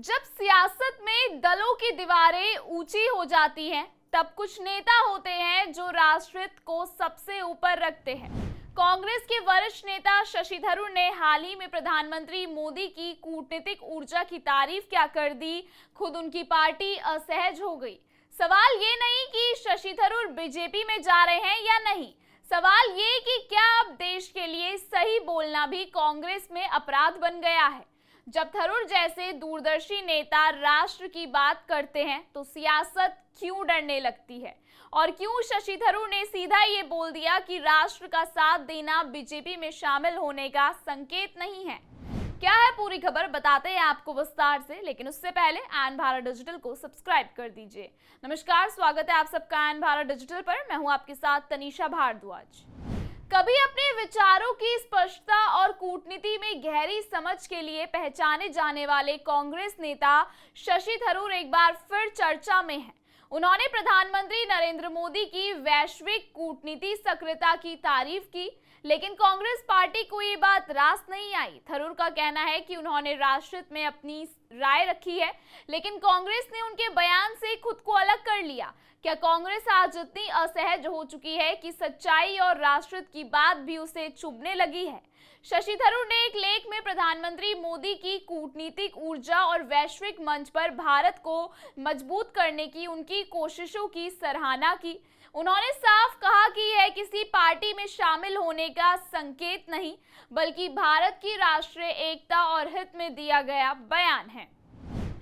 जब सियासत में दलों की दीवारें ऊंची हो जाती हैं, तब कुछ नेता होते हैं जो राष्ट्रहित को सबसे ऊपर रखते हैं। कांग्रेस के वरिष्ठ नेता शशि थरूर ने हाल ही में प्रधानमंत्री मोदी की कूटनीतिक ऊर्जा की तारीफ क्या कर दी, खुद उनकी पार्टी असहज हो गई। सवाल ये नहीं कि शशि थरूर बीजेपी में जा रहे हैं या नहीं, सवाल ये कि क्या अब देश के लिए सही बोलना भी कांग्रेस में अपराध बन गया है। जब थरूर जैसे दूरदर्शी नेता राष्ट्र की बात करते हैं तो सियासत क्यों डरने लगती है, और क्यों शशि थरूर ने सीधा ये बोल दिया कि राष्ट्र का साथ देना बीजेपी में शामिल होने का संकेत नहीं है। क्या है पूरी खबर, बताते हैं आपको विस्तार से, लेकिन उससे पहले आन भारत डिजिटल को सब्सक्राइब कर दीजिए। नमस्कार, स्वागत है आप सबका आन भारत डिजिटल पर। मैं हूं आपके साथ तनीषा भारद्वाज। कभी अपने विचारों की स्पष्टता और कूटनीति में गहरी समझ के लिए पहचाने जाने वाले कांग्रेस नेता शशि थरूर एक बार फिर चर्चा में हैं। उन्होंने प्रधानमंत्री नरेंद्र मोदी की वैश्विक कूटनीति सक्रियता की तारीफ की, लेकिन कांग्रेस पार्टी को ये बात रास नहीं आई। थरूर का कहना है कि उन्होंने राष्ट्रहित में अपनी राय रखी है, लेकिन कांग्रेस ने उनके बयान से खुद को अलग कर लिया। क्या कांग्रेस आज इतनी असहज हो चुकी है कि सच्चाई और राष्ट्रहित की बात भी उसे चुभने लगी है? शशि थरूर ने एक लेख में प्रधानमंत्री मोदी की कूटनीतिक ऊर्जा और वैश्विक मंच पर भारत को मजबूत करने की उनकी कोशिशों की सराहना की। उन्होंने साफ कहा कि यह किसी पार्टी में शामिल होने का संकेत नहीं, बल्कि भारत की राष्ट्रीय एकता और हित में दिया गया बयान है।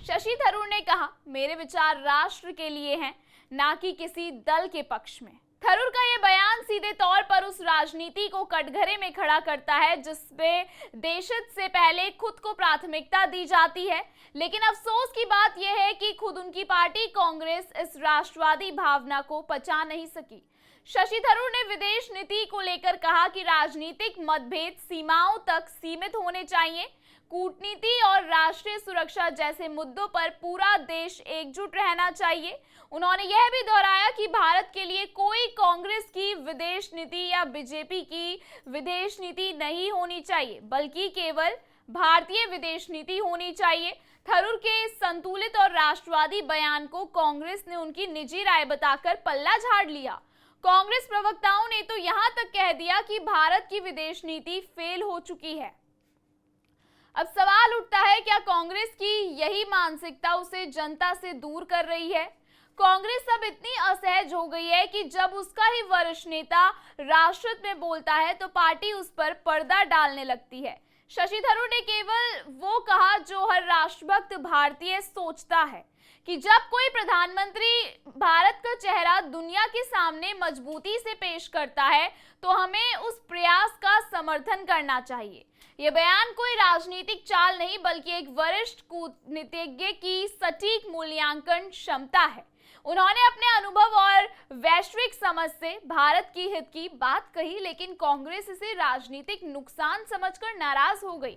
शशि थरूर ने कहा, मेरे विचार राष्ट्र के लिए हैं, ना कि किसी दल के पक्ष में। थरूर का यह बयान सीधे तौर पर उस राजनीति को कटघरे में खड़ा करता है जिसमें देशहित से पहले खुद को प्राथमिकता दी जाती है। लेकिन अफसोस की बात यह है कि खुद उनकी पार्टी कांग्रेस इस राष्ट्रवादी भावना को पचा नहीं सकी। शशि थरूर ने विदेश नीति को लेकर कहा कि राजनीतिक मतभेद सीमाओं तक सीमित होने चाहिए। कूटनीति और राष्ट्रीय सुरक्षा जैसे मुद्दों पर पूरा देश एकजुट रहना चाहिए। उन्होंने यह भी दोहराया कि भारत के लिए कोई कांग्रेस की विदेश नीति या बीजेपी की विदेश नीति नहीं होनी चाहिए, बल्कि केवल भारतीय विदेश नीति होनी चाहिए। थरूर के संतुलित और राष्ट्रवादी बयान को कांग्रेस ने उनकी निजी राय बताकर पल्ला झाड़ लिया। कांग्रेस प्रवक्ताओं ने तो यहां तक कह दिया कि भारत की विदेश नीति फेल हो चुकी है। अब सवाल उठता है, क्या कांग्रेस की यही मानसिकता उसे जनता से दूर कर रही है? कांग्रेस अब इतनी असहज हो गई है कि जब उसका ही वरिष्ठ नेता राष्ट्रहित में बोलता है तो पार्टी उस पर पर्दा डालने लगती है। शशि थरूर ने केवल वो कहा जो हर राष्ट्रभक्त भारतीय सोचता है कि जब कोई प्रधानमंत्री भारत का चेहरा दुनिया के सामने मजबूती से पेश करता है तो हमें उस प्रयास का समर्थन करना चाहिए। यह बयान कोई राजनीतिक चाल नहीं, बल्कि एक वरिष्ठ कूटनीतिज्ञ की सटीक मूल्यांकन क्षमता है। उन्होंने अपने अनुभव और वैश्विक समझ से भारत की हित की बात कही, लेकिन कांग्रेस इसे राजनीतिक नुकसान समझकर नाराज हो गई।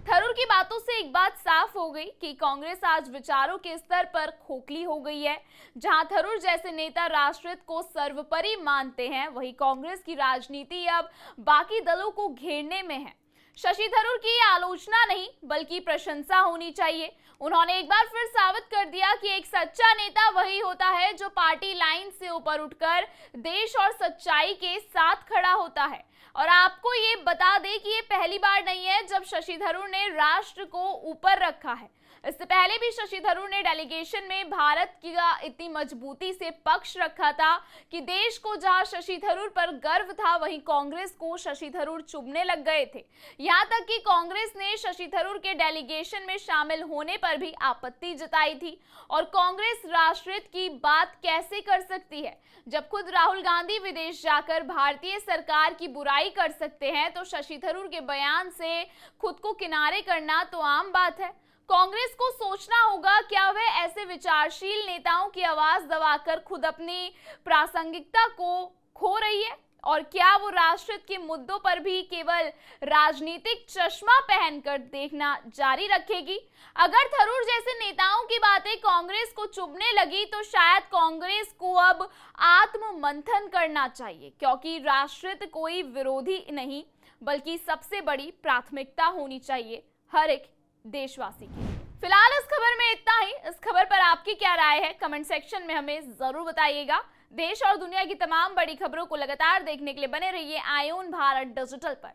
थरूर की बातों से एक बात साफ हो गई कि कांग्रेस आज विचारों के स्तर पर खोखली हो गई है। जहां थरूर जैसे नेता राष्ट्रहित को सर्वोपरि मानते हैं, वहीं कांग्रेस की राजनीति अब बाकी दलों को घेरने में है। शशि थरूर की आलोचना नहीं, बल्कि प्रशंसा होनी चाहिए। उन्होंने एक बार फिर साबित कर दिया कि एक सच्चा नेता वही होता है जो पार्टी लाइन से ऊपर उठकर देश और सच्चाई के साथ खड़ा होता है। और आपको ये बता दें कि ये पहली बार नहीं है जब शशि थरूर ने राष्ट्र को ऊपर रखा है। इससे पहले भी शशि थरूर ने डेलीगेशन में भारत का इतनी मजबूती से पक्ष रखा था कि देश को जहां शशि थरूर पर गर्व था, वहीं कांग्रेस को शशि थरूर चुभने लग गए थे। यहां तक कि कांग्रेस ने शशि थरूर के डेलीगेशन में शामिल होने पर भी आपत्ति जताई थी। और कांग्रेस राष्ट्रहित की बात कैसे कर सकती है? जब खुद राहुल गांधी विदेश जाकर भारतीय सरकार की बुराई कर सकते हैं, तो शशि थरूर के बयान से खुद को किनारे करना तो आम बात है। कांग्रेस को सोचना होगा, क्या वह ऐसे विचारशील नेताओं की आवाज दबाकर खुद अपनी प्रासंगिकता को खो रही है? और क्या वो राष्ट्रहित के मुद्दों पर भी केवल राजनीतिक चश्मा पहनकर देखना जारी रखेगी? अगर थरूर जैसे नेताओं की बातें कांग्रेस को चुभने लगी तो शायद कांग्रेस को अब आत्म मंथन करना चाहिए, क्योंकि राष्ट्रहित कोई विरोधी नहीं, बल्कि सबसे बड़ी प्राथमिकता होनी चाहिए हर एक देशवासी की। फिलहाल इस खबर में आपकी क्या राय है कमेंट सेक्शन में हमें जरूर बताइएगा। देश और दुनिया की तमाम बड़ी खबरों को लगातार देखने के लिए बने रहिए आईऑन भारत डिजिटल पर।